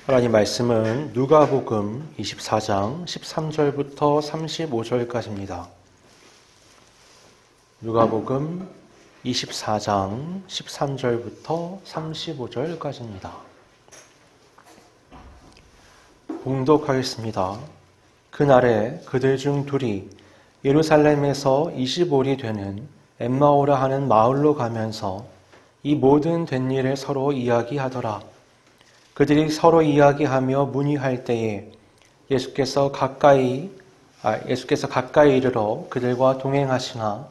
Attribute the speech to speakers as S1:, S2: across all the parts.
S1: 하나님 말씀은 누가복음 24장 13절부터 35절까지입니다. 누가복음 24장 13절부터 35절까지입니다. 봉독하겠습니다. 그날에 그들 중 둘이 예루살렘에서 25리 되는 엠마오라 하는 마을로 가면서 이 모든 된 일을 서로 이야기하더라. 그들이 서로 이야기하며 문의할 때에 예수께서 가까이 이르러 그들과 동행하시나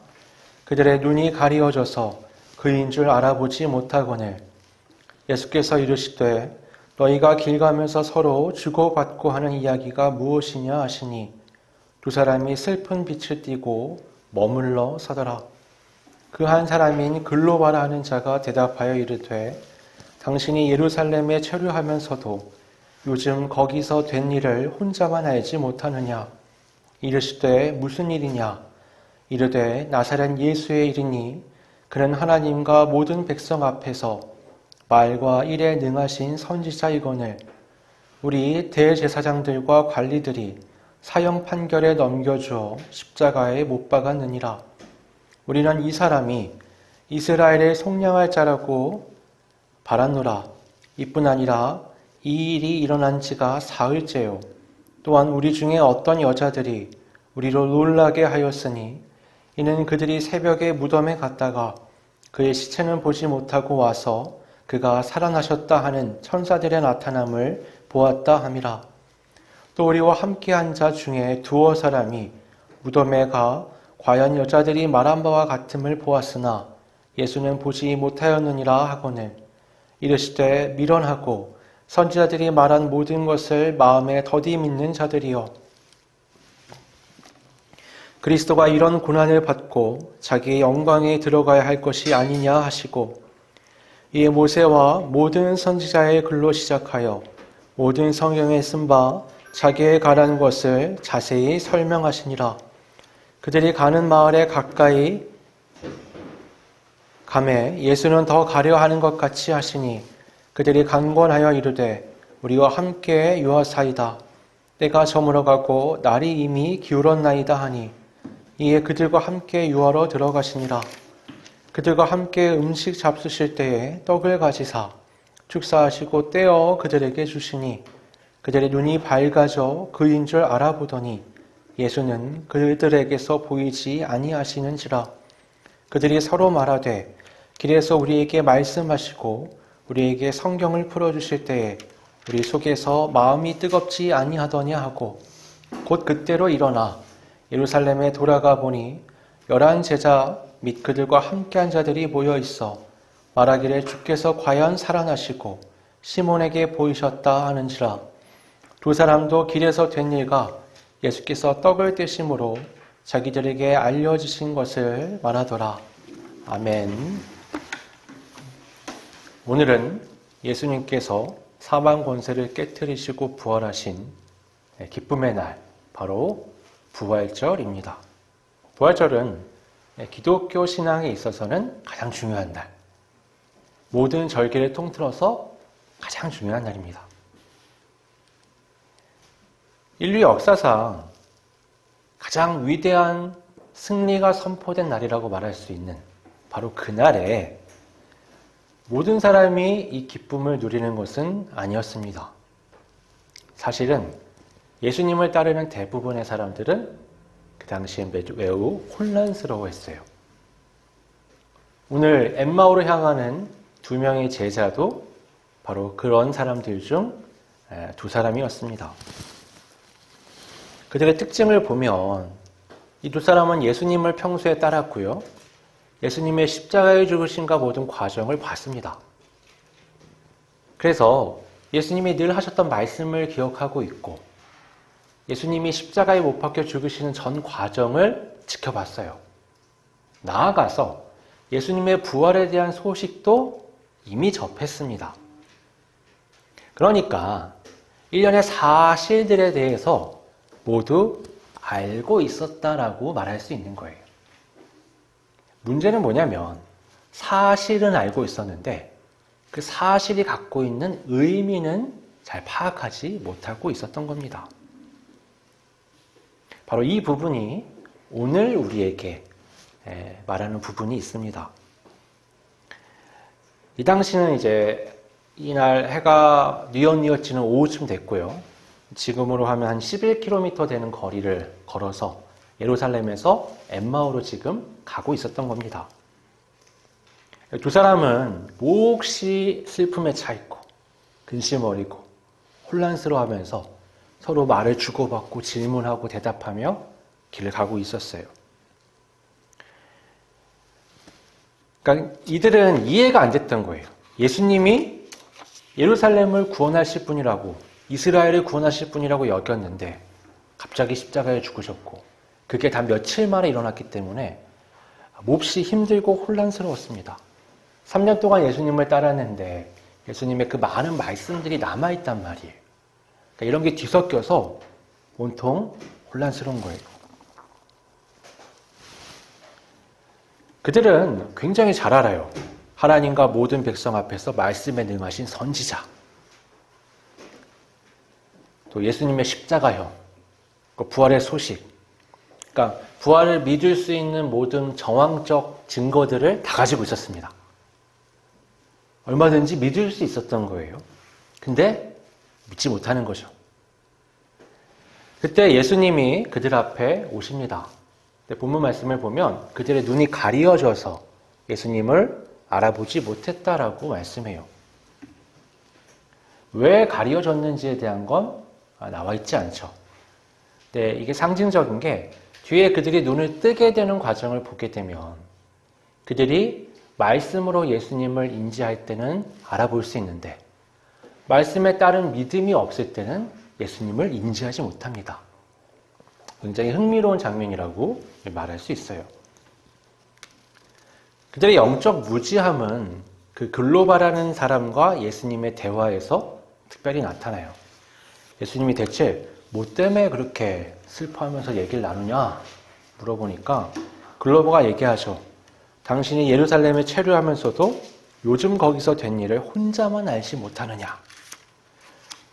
S1: 그들의 눈이 가리워져서 그인 줄 알아보지 못하거늘 예수께서 이르시되 너희가 길 가면서 서로 주고받고 하는 이야기가 무엇이냐 하시니 두 사람이 슬픈 빛을 띠고 머물러 서더라. 그 한 사람인 글로바라 하는 자가 대답하여 이르되 당신이 예루살렘에 체류하면서도 요즘 거기서 된 일을 혼자만 알지 못하느냐? 이르시되 무슨 일이냐? 이르되 나사렛 예수의 일이니 그는 하나님과 모든 백성 앞에서 말과 일에 능하신 선지자이거늘 우리 대제사장들과 관리들이 사형 판결에 넘겨주어 십자가에 못 박았느니라. 우리는 이 사람이 이스라엘을 속량할 자라고 바랐노라. 이뿐 아니라 이 일이 일어난 지가 사흘째요. 또한 우리 중에 어떤 여자들이 우리로 놀라게 하였으니 이는 그들이 새벽에 무덤에 갔다가 그의 시체는 보지 못하고 와서 그가 살아나셨다 하는 천사들의 나타남을 보았다 함이라. 또 우리와 함께한 자 중에 두어 사람이 무덤에 가 과연 여자들이 말한 바와 같음을 보았으나 예수는 보지 못하였느니라 하거늘 이르시되 미련하고 선지자들이 말한 모든 것을 마음에 더디 믿는 자들이여 그리스도가 이런 고난을 받고 자기의 영광에 들어가야 할 것이 아니냐 하시고 이에 모세와 모든 선지자의 글로 시작하여 모든 성경에 쓴 바 자기의 가란 것을 자세히 설명하시니라. 그들이 가는 마을에 가까이 가매 예수는 더 가려 하는 것 같이 하시니 그들이 간권하여 이르되 우리와 함께 유하사이다. 때가 저물어가고 날이 이미 기울었나이다 하니 이에 그들과 함께 유하러 들어가시니라. 그들과 함께 음식 잡수실 때에 떡을 가지사 축사하시고 떼어 그들에게 주시니 그들의 눈이 밝아져 그인 줄 알아보더니 예수는 그들에게서 보이지 아니하시는지라. 그들이 서로 말하되 길에서 우리에게 말씀하시고 우리에게 성경을 풀어주실 때에 우리 속에서 마음이 뜨겁지 아니하더냐 하고 곧 그때로 일어나 예루살렘에 돌아가 보니 11 제자 및 그들과 함께한 자들이 모여 있어 말하기를 주께서 과연 살아나시고 시몬에게 보이셨다 하는지라. 두 사람도 길에서 된 일과 예수께서 떡을 떼심으로 자기들에게 알려주신 것을 말하더라. 아멘. 오늘은 예수님께서 사망 권세를 깨뜨리시고 부활하신 기쁨의 날, 바로 부활절입니다. 부활절은 기독교 신앙에 있어서는 가장 중요한 날, 모든 절기를 통틀어서 가장 중요한 날입니다. 인류 역사상 가장 위대한 승리가 선포된 날이라고 말할 수 있는 바로 그날에 모든 사람이 이 기쁨을 누리는 것은 아니었습니다. 사실은 예수님을 따르는 대부분의 사람들은 그 당시에 매우 혼란스러워했어요. 오늘 엠마오로 향하는 2명의 제자도 바로 그런 사람들 중 2사람이었습니다. 그들의 특징을 보면 이 2사람은 예수님을 평소에 따랐고요. 예수님의 십자가에 죽으신가 모든 과정을 봤습니다. 그래서 예수님이 늘 하셨던 말씀을 기억하고 있고 예수님이 십자가에 못 박혀 죽으시는 전 과정을 지켜봤어요. 나아가서 예수님의 부활에 대한 소식도 이미 접했습니다. 그러니까 일련의 사실들에 대해서 모두 알고 있었다라고 말할 수 있는 거예요. 문제는 뭐냐면 사실은 알고 있었는데 그 사실이 갖고 있는 의미는 잘 파악하지 못하고 있었던 겁니다. 바로 이 부분이 오늘 우리에게 말하는 부분이 있습니다. 이 당시는 이제 이날 해가 뉘엿뉘엿 지는 오후쯤 됐고요. 지금으로 하면 한 11km 되는 거리를 걸어서 예루살렘에서 엠마오로 지금 가고 있었던 겁니다. 두 사람은 몹시 슬픔에 차 있고 근심 어리고 혼란스러워하면서 서로 말을 주고받고 질문하고 대답하며 길을 가고 있었어요. 그러니까 이들은 이해가 안 됐던 거예요. 예수님이 예루살렘을 구원하실 분이라고, 이스라엘을 구원하실 분이라고 여겼는데 갑자기 십자가에 죽으셨고 그게 다 며칠 만에 일어났기 때문에 몹시 힘들고 혼란스러웠습니다. 3년 동안 예수님을 따랐는데 예수님의 그 많은 말씀들이 남아있단 말이에요. 그러니까 이런 게 뒤섞여서 온통 혼란스러운 거예요. 그들은 굉장히 잘 알아요. 하나님과 모든 백성 앞에서 말씀에 능하신 선지자, 또 예수님의 십자가형, 부활의 소식, 그러니까 부활을 믿을 수 있는 모든 정황적 증거들을 다 가지고 있었습니다. 얼마든지 믿을 수 있었던 거예요. 근데 믿지 못하는 거죠. 그때 예수님이 그들 앞에 오십니다. 본문 말씀을 보면 그들의 눈이 가리어져서 예수님을 알아보지 못했다라고 말씀해요. 왜 가리어졌는지에 대한 건 나와 있지 않죠. 네, 이게 상징적인 게 뒤에 그들이 눈을 뜨게 되는 과정을 보게 되면 그들이 말씀으로 예수님을 인지할 때는 알아볼 수 있는데 말씀에 따른 믿음이 없을 때는 예수님을 인지하지 못합니다. 굉장히 흥미로운 장면이라고 말할 수 있어요. 그들의 영적 무지함은 그 글로바라는 사람과 예수님의 대화에서 특별히 나타나요. 예수님이 대체 뭐 때문에 그렇게 슬퍼하면서 얘기를 나누냐 물어보니까 글로바가 얘기하죠. 당신이 예루살렘에 체류하면서도 요즘 거기서 된 일을 혼자만 알지 못하느냐.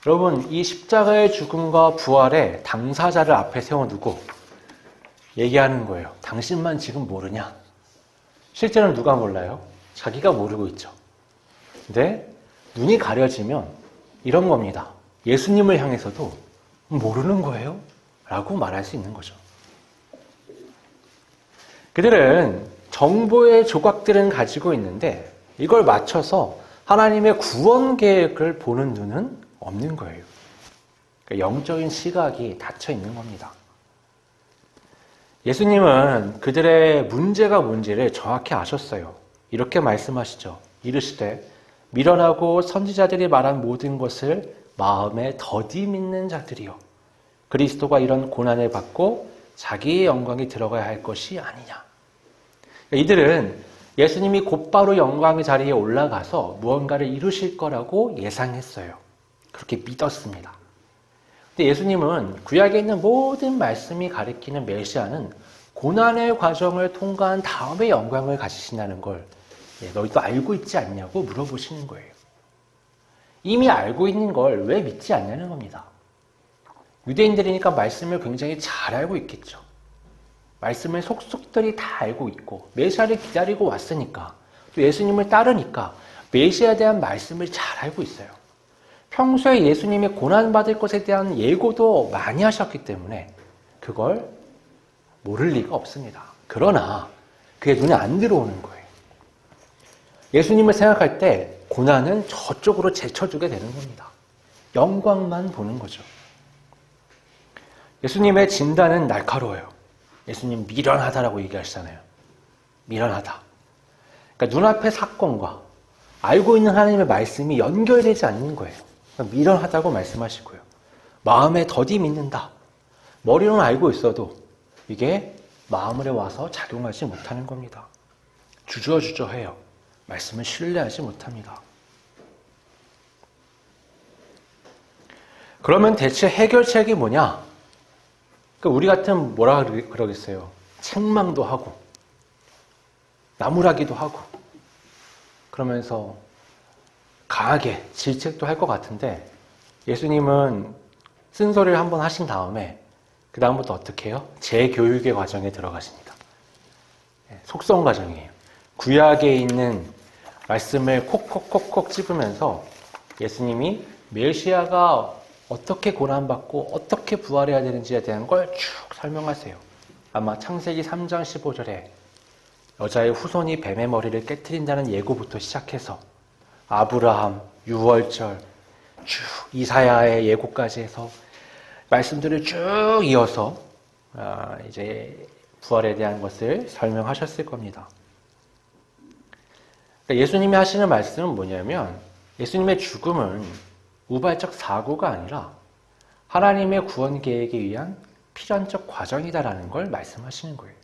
S1: 여러분, 이 십자가의 죽음과 부활의 당사자를 앞에 세워두고 얘기하는 거예요. 당신만 지금 모르냐? 실제로는 누가 몰라요? 자기가 모르고 있죠. 근데 눈이 가려지면 이런 겁니다. 예수님을 향해서도 모르는 거예요? 라고 말할 수 있는 거죠. 그들은 정보의 조각들은 가지고 있는데 이걸 맞춰서 하나님의 구원 계획을 보는 눈은 없는 거예요. 그러니까 영적인 시각이 닫혀 있는 겁니다. 예수님은 그들의 문제가 뭔지를 정확히 아셨어요. 이렇게 말씀하시죠. 이르시되 미련하고 선지자들이 말한 모든 것을 마음에 더디 믿는 자들이요. 그리스도가 이런 고난을 받고 자기의 영광이 들어가야 할 것이 아니냐. 이들은 예수님이 곧바로 영광의 자리에 올라가서 무언가를 이루실 거라고 예상했어요. 그렇게 믿었습니다. 근데 예수님은 구약에 있는 모든 말씀이 가리키는 메시아는 고난의 과정을 통과한 다음에 영광을 가지신다는 걸 너희도 알고 있지 않냐고 물어보시는 거예요. 이미 알고 있는 걸 왜 믿지 않냐는 겁니다. 유대인들이니까 말씀을 굉장히 잘 알고 있겠죠. 말씀을 속속들이 다 알고 있고 메시아를 기다리고 왔으니까 또 예수님을 따르니까 메시아에 대한 말씀을 잘 알고 있어요. 평소에 예수님이 고난받을 것에 대한 예고도 많이 하셨기 때문에 그걸 모를 리가 없습니다. 그러나 그게 눈에 안 들어오는 거예요. 예수님을 생각할 때 고난은 저쪽으로 제쳐주게 되는 겁니다. 영광만 보는 거죠. 예수님의 진단은 날카로워요. 예수님 미련하다라고 얘기하시잖아요. 미련하다. 그러니까 눈앞의 사건과 알고 있는 하나님의 말씀이 연결되지 않는 거예요. 그러니까 미련하다고 말씀하시고요. 마음에 더디 믿는다. 머리로는 알고 있어도 이게 마음으로 와서 작용하지 못하는 겁니다. 주저주저해요. 말씀을 신뢰하지 못합니다. 그러면 대체 해결책이 뭐냐? 그러니까 우리 같으면 뭐라 그러겠어요? 책망도 하고 나무라기도 하고 그러면서 강하게 질책도 할 것 같은데 예수님은 쓴소리를 한번 하신 다음에 그 다음부터 어떻게 해요? 재교육의 과정에 들어가십니다. 속성 과정이에요. 구약에 있는 말씀을 콕콕콕콕 찝으면서 예수님이 메시아가 어떻게 고난받고 어떻게 부활해야 되는지에 대한 걸 쭉 설명하세요. 아마 창세기 3장 15절에 여자의 후손이 뱀의 머리를 깨트린다는 예고부터 시작해서 아브라함, 유월절, 쭉 이사야의 예고까지 해서 말씀들을 쭉 이어서 이제 부활에 대한 것을 설명하셨을 겁니다. 예수님이 하시는 말씀은 뭐냐면 예수님의 죽음은 우발적 사고가 아니라 하나님의 구원 계획에 의한 필연적 과정이다라는 걸 말씀하시는 거예요.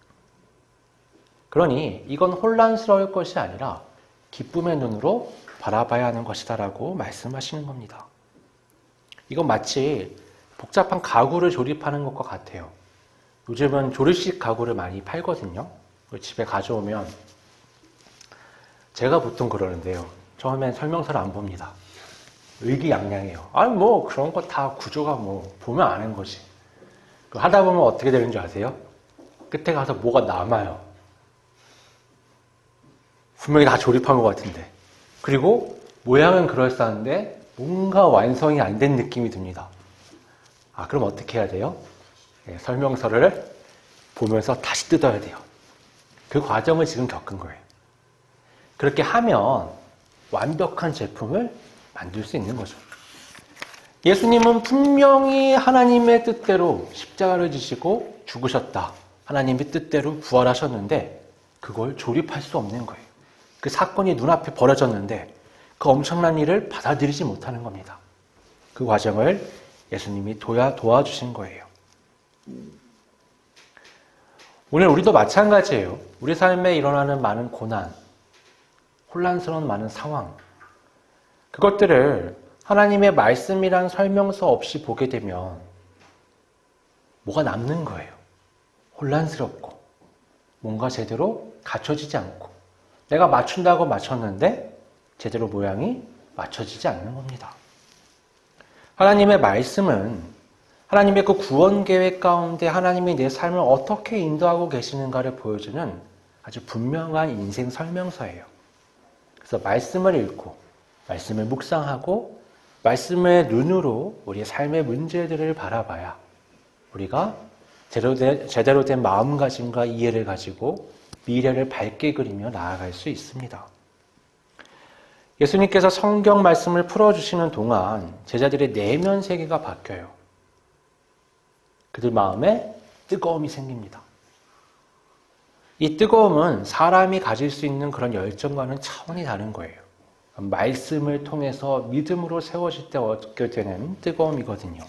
S1: 그러니 이건 혼란스러울 것이 아니라 기쁨의 눈으로 바라봐야 하는 것이다라고 말씀하시는 겁니다. 이건 마치 복잡한 가구를 조립하는 것과 같아요. 요즘은 조립식 가구를 많이 팔거든요. 집에 가져오면 제가 보통 그러는데요. 처음엔 설명서를 안 봅니다. 의기양양해요. 아니 뭐 그런 거 다 구조가 뭐 보면 아는 거지. 하다 보면 어떻게 되는 줄 아세요? 끝에 가서 뭐가 남아요. 분명히 다 조립한 것 같은데. 그리고 모양은 그럴싸한데 뭔가 완성이 안 된 느낌이 듭니다. 그럼 어떻게 해야 돼요? 설명서를 보면서 다시 뜯어야 돼요. 그 과정을 지금 겪은 거예요. 그렇게 하면 완벽한 제품을 만들 수 있는 거죠. 예수님은 분명히 하나님의 뜻대로 십자가를 지시고 죽으셨다. 하나님의 뜻대로 부활하셨는데 그걸 조립할 수 없는 거예요. 그 사건이 눈앞에 벌어졌는데 그 엄청난 일을 받아들이지 못하는 겁니다. 그 과정을 예수님이 도와주신 거예요. 오늘 우리도 마찬가지예요. 우리 삶에 일어나는 많은 고난, 혼란스러운 많은 상황, 그것들을 하나님의 말씀이란 설명서 없이 보게 되면 뭐가 남는 거예요. 혼란스럽고 뭔가 제대로 갖춰지지 않고 내가 맞춘다고 맞췄는데 제대로 모양이 맞춰지지 않는 겁니다. 하나님의 말씀은 하나님의 그 구원 계획 가운데 하나님이 내 삶을 어떻게 인도하고 계시는가를 보여주는 아주 분명한 인생 설명서예요. 그래서 말씀을 읽고 말씀을 묵상하고 말씀의 눈으로 우리의 삶의 문제들을 바라봐야 우리가 제대로 된 마음가짐과 이해를 가지고 미래를 밝게 그리며 나아갈 수 있습니다. 예수님께서 성경 말씀을 풀어주시는 동안 제자들의 내면 세계가 바뀌어요. 그들 마음에 뜨거움이 생깁니다. 이 뜨거움은 사람이 가질 수 있는 그런 열정과는 차원이 다른 거예요. 말씀을 통해서 믿음으로 세워질 때 얻게 되는 뜨거움이거든요.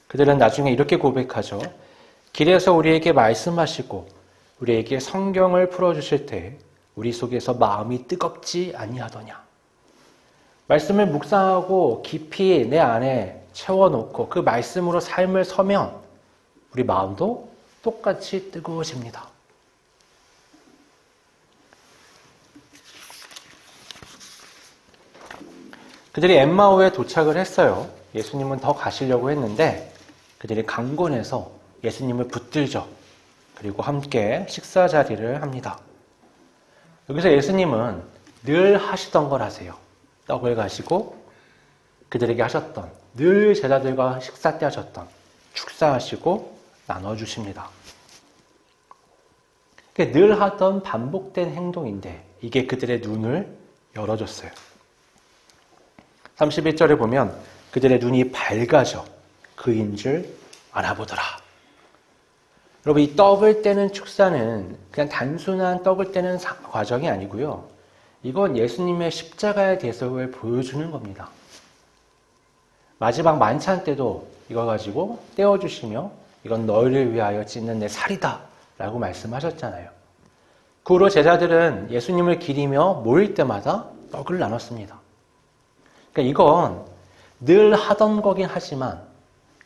S1: 그들은 나중에 이렇게 고백하죠. 길에서 우리에게 말씀하시고 우리에게 성경을 풀어주실 때 우리 속에서 마음이 뜨겁지 아니하더냐. 말씀을 묵상하고 깊이 내 안에 채워놓고 그 말씀으로 삶을 서면 우리 마음도 똑같이 뜨거워집니다. 그들이 엠마오에 도착을 했어요. 예수님은 더 가시려고 했는데 그들이 강권해서 예수님을 붙들죠. 그리고 함께 식사 자리를 합니다. 여기서 예수님은 늘 하시던 걸 하세요. 떡을 가시고 그들에게 하셨던, 늘 제자들과 식사 때 하셨던 축사하시고 나눠주십니다. 늘 하던 반복된 행동인데 이게 그들의 눈을 열어줬어요. 31절에 보면 그들의 눈이 밝아져 그인 줄 알아보더라. 여러분, 이 떡을 떼는 축사는 그냥 단순한 떡을 떼는 과정이 아니고요. 이건 예수님의 십자가의 대속을 보여주는 겁니다. 마지막 만찬 때도 이거 가지고 떼어주시며 이건 너희를 위하여 찢는 내 살이다 라고 말씀하셨잖아요. 그 후로 제자들은 예수님을 기리며 모일 때마다 떡을 나눴습니다. 그러니까 이건 늘 하던 거긴 하지만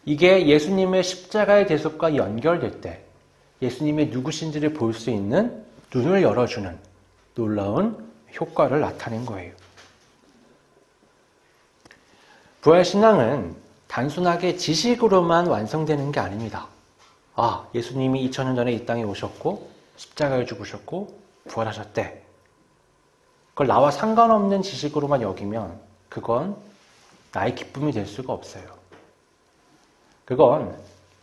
S1: 이게 예수님의 십자가의 대속과 연결될 때 예수님의 누구신지를 볼 수 있는 눈을 열어주는 놀라운 효과를 나타낸 거예요. 부활신앙은 단순하게 지식으로만 완성되는 게 아닙니다. 예수님이 2000년 전에 이 땅에 오셨고 십자가에 죽으셨고 부활하셨대. 그걸 나와 상관없는 지식으로만 여기면 그건 나의 기쁨이 될 수가 없어요. 그건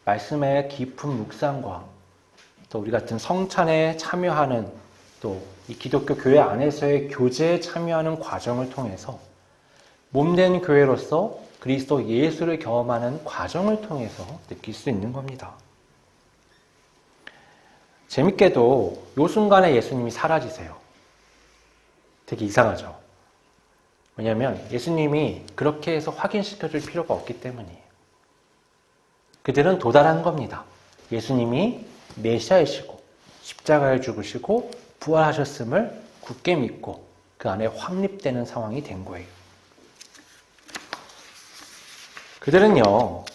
S1: 말씀의 깊은 묵상과 또 우리 같은 성찬에 참여하는 또 이 기독교 교회 안에서의 교제에 참여하는 과정을 통해서 몸된 교회로서 그리스도 예수를 경험하는 과정을 통해서 느낄 수 있는 겁니다. 재밌게도 요 순간에 예수님이 사라지세요. 되게 이상하죠? 왜냐하면 예수님이 그렇게 해서 확인시켜줄 필요가 없기 때문이에요. 그들은 도달한 겁니다. 예수님이 메시아이시고 십자가에 죽으시고 부활하셨음을 굳게 믿고 그 안에 확립되는 상황이 된 거예요. 그들은요,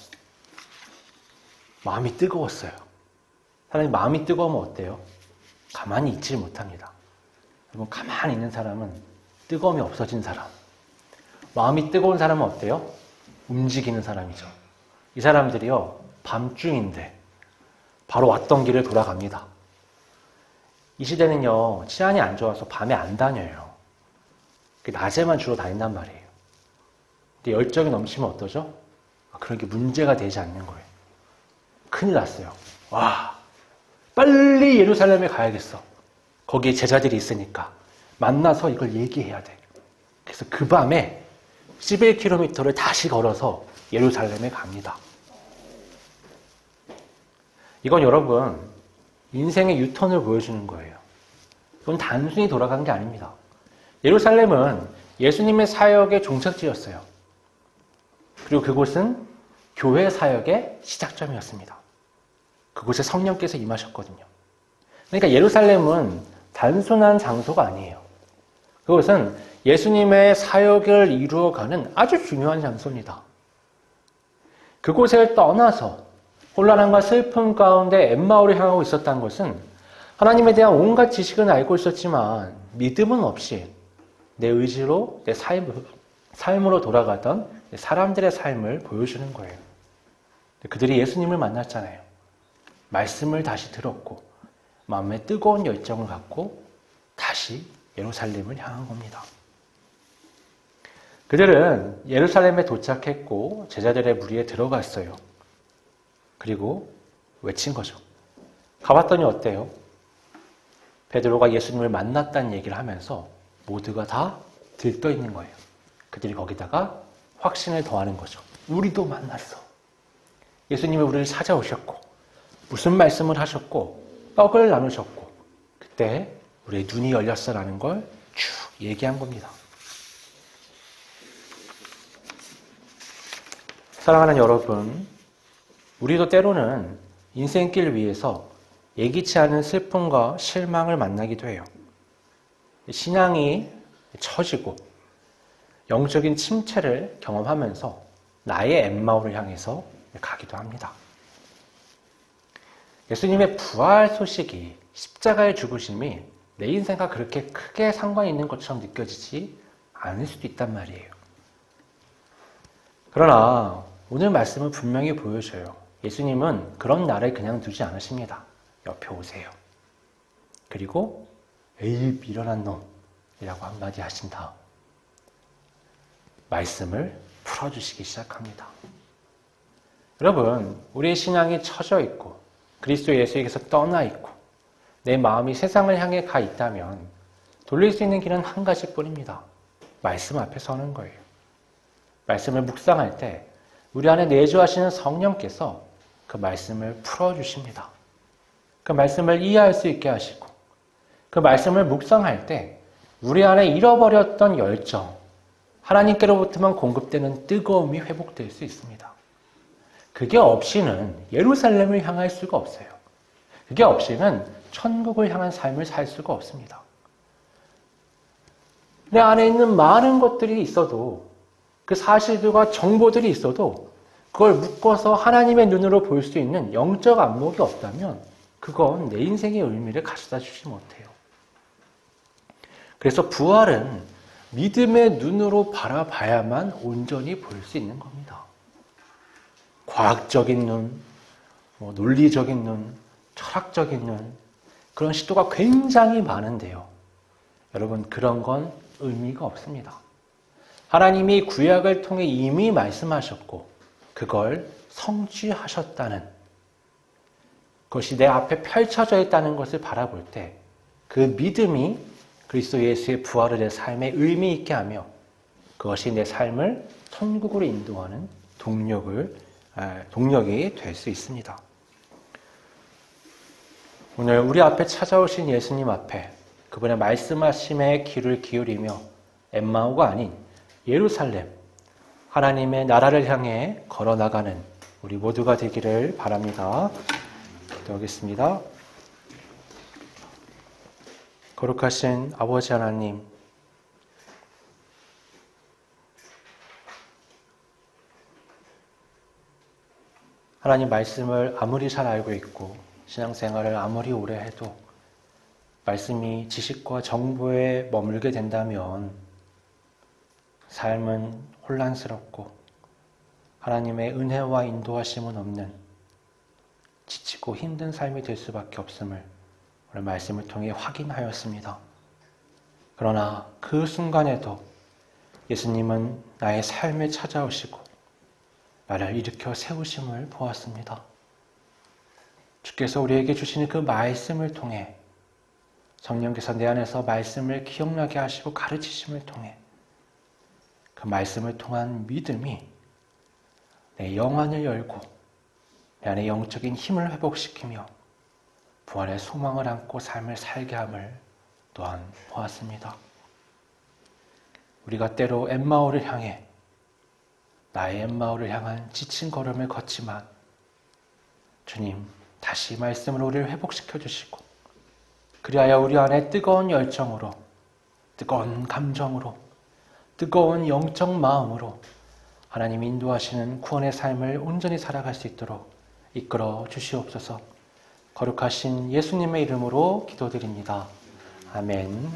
S1: 마음이 뜨거웠어요. 사람이 마음이 뜨거우면 어때요? 가만히 있지 못합니다. 여러분, 가만히 있는 사람은 뜨거움이 없어진 사람. 마음이 뜨거운 사람은 어때요? 움직이는 사람이죠. 이 사람들이요, 밤중인데 바로 왔던 길을 돌아갑니다. 이 시대는요,治安이 안 좋아서 밤에 안 다녀요. 낮에만 주로 다닌단 말이에요. 근데 열정이 넘치면 어떠죠? 그런 게 문제가 되지 않는 거예요. 큰일 났어요. 빨리 예루살렘에 가야겠어. 거기에 제자들이 있으니까. 만나서 이걸 얘기해야 돼. 그래서 그 밤에 11km를 다시 걸어서 예루살렘에 갑니다. 이건 여러분, 인생의 유턴을 보여주는 거예요. 이건 단순히 돌아간 게 아닙니다. 예루살렘은 예수님의 사역의 종착지였어요. 그리고 그곳은 교회 사역의 시작점이었습니다. 그곳에 성령께서 임하셨거든요. 그러니까 예루살렘은 단순한 장소가 아니에요. 그것은 예수님의 사역을 이루어가는 아주 중요한 장소입니다. 그곳을 떠나서 혼란함과 슬픔 가운데 엠마오를 향하고 있었다는 것은 하나님에 대한 온갖 지식은 알고 있었지만 믿음은 없이 내 의지로 내 삶으로 돌아가던 사람들의 삶을 보여주는 거예요. 그들이 예수님을 만났잖아요. 말씀을 다시 들었고 마음에 뜨거운 열정을 갖고 다시 예루살렘을 향한 겁니다. 그들은 예루살렘에 도착했고 제자들의 무리에 들어갔어요. 그리고 외친 거죠. 가봤더니 어때요? 베드로가 예수님을 만났다는 얘기를 하면서 모두가 다 들떠 있는 거예요. 그들이 거기다가 확신을 더하는 거죠. 우리도 만났어. 예수님이 우리를 찾아오셨고 무슨 말씀을 하셨고 떡을 나누셨고 그때 우리의 눈이 열렸어라는 걸 쭉 얘기한 겁니다. 사랑하는 여러분, 우리도 때로는 인생길 위에서 예기치 않은 슬픔과 실망을 만나기도 해요. 신앙이 처지고 영적인 침체를 경험하면서 나의 엠마오를 향해서 가기도 합니다. 예수님의 부활 소식이 십자가의 죽으심이 내 인생과 그렇게 크게 상관이 있는 것처럼 느껴지지 않을 수도 있단 말이에요. 그러나 오늘 말씀은 분명히 보여줘요. 예수님은 그런 나를 그냥 두지 않으십니다. 옆에 오세요. 그리고 에이 미련한 놈이라고 한마디 하신 다음 말씀을 풀어주시기 시작합니다. 여러분, 우리의 신앙이 처져 있고 그리스도 예수에게서 떠나 있고 내 마음이 세상을 향해 가 있다면 돌릴 수 있는 길은 한 가지뿐입니다. 말씀 앞에 서는 거예요. 말씀을 묵상할 때 우리 안에 내주하시는 성령께서 그 말씀을 풀어주십니다. 그 말씀을 이해할 수 있게 하시고 그 말씀을 묵상할 때 우리 안에 잃어버렸던 열정, 하나님께로부터만 공급되는 뜨거움이 회복될 수 있습니다. 그게 없이는 예루살렘을 향할 수가 없어요. 그게 없이는 천국을 향한 삶을 살 수가 없습니다. 내 안에 있는 많은 것들이 있어도 그 사실들과 정보들이 있어도 그걸 묶어서 하나님의 눈으로 볼 수 있는 영적 안목이 없다면 그건 내 인생의 의미를 가져다 주지 못해요. 그래서 부활은 믿음의 눈으로 바라봐야만 온전히 볼 수 있는 겁니다. 과학적인 눈, 논리적인 눈, 철학적인 눈, 그런 시도가 굉장히 많은데요. 여러분, 그런 건 의미가 없습니다. 하나님이 구약을 통해 이미 말씀하셨고 그걸 성취하셨다는, 그것이 내 앞에 펼쳐져 있다는 것을 바라볼 때 그 믿음이 그리스도 예수의 부활을 내 삶에 의미 있게 하며 그것이 내 삶을 천국으로 인도하는 동력이 될 수 있습니다. 오늘 우리 앞에 찾아오신 예수님 앞에 그분의 말씀하심에 귀를 기울이며 엠마오가 아닌 예루살렘, 하나님의 나라를 향해 걸어나가는 우리 모두가 되기를 바랍니다. 기도하겠습니다. 거룩하신 아버지 하나님, 하나님 말씀을 아무리 잘 알고 있고 신앙생활을 아무리 오래 해도 말씀이 지식과 정보에 머물게 된다면 삶은 혼란스럽고 하나님의 은혜와 인도하심은 없는 지치고 힘든 삶이 될 수밖에 없음을 오늘 말씀을 통해 확인하였습니다. 그러나 그 순간에도 예수님은 나의 삶에 찾아오시고 나를 일으켜 세우심을 보았습니다. 주께서 우리에게 주시는 그 말씀을 통해 성령께서 내 안에서 말씀을 기억나게 하시고 가르치심을 통해 그 말씀을 통한 믿음이 내 영안을 열고 내 안의 영적인 힘을 회복시키며 부활의 소망을 안고 삶을 살게 함을 또한 보았습니다. 우리가 때로 엠마오를 향해 나의 엠마오를 향한 지친 걸음을 걷지만 주님 다시 말씀으로 우리를 회복시켜 주시고 그리하여 우리 안에 뜨거운 열정으로, 뜨거운 감정으로, 뜨거운 영적 마음으로 하나님 인도하시는 구원의 삶을 온전히 살아갈 수 있도록 이끌어 주시옵소서. 거룩하신 예수님의 이름으로 기도드립니다. 아멘.